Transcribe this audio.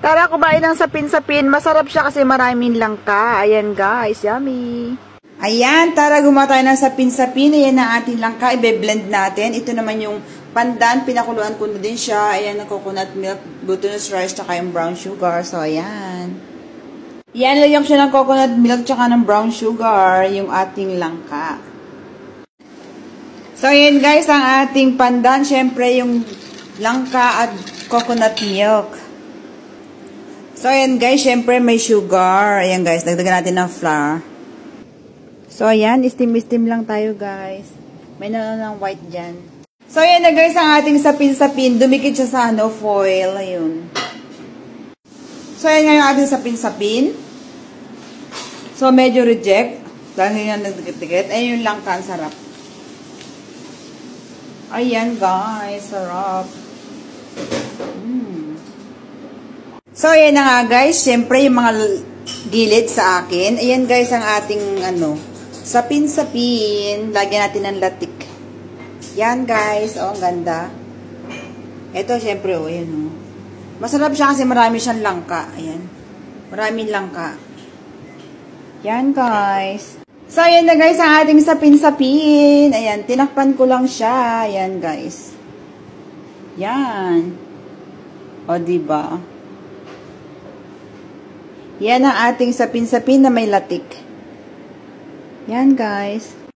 Tara, kumain ng sapin-sapin. Masarap siya kasi maraming langka. Ayan guys, yummy. Ayan, tara gumawa tayo ng sapin-sapin. Ayan na ating langka. Ibe-blend natin. Ito naman yung pandan. Pinakuluan ko na din siya. Ayan, ng coconut milk, glutinous rice, tsaka yung brown sugar. So, ayan. Yan, lagyan ko siya ng coconut milk tsaka ng brown sugar, yung ating langka. So, ayan guys, ang ating pandan. Siyempre, yung langka at coconut milk. So, ayan guys, siyempre may sugar. Ayan guys, dagdagan natin ng flour. So, ayan, steam-steam lang tayo guys. May ng white dyan. So, ayan na guys, ang ating sapin-sapin. Dumikit siya sa foil. Ayun. So, ayan nga yung ating sapin-sapin. So, medyo reject. Dahil nga nagdikit-dikit. Ayun yung langka, sarap. Ayan guys, sarap. So, ayan na nga guys. Siyempre, yung mga gilid sa akin. Ayan guys, ang ating sapin-sapin. Lagyan natin ng latik. Yan guys. Oh, ang ganda. Ito, siyempre, oh, ayan oh. Masarap siya kasi marami siyang langka. Ayan. Maraming langka. Yan guys. So, ayan na guys, ang ating sapin-sapin. Ayan, tinakpan ko lang siya. Ayan guys. Yan. O, diba? Yan ang ating sapin-sapin na may latik. Yan guys.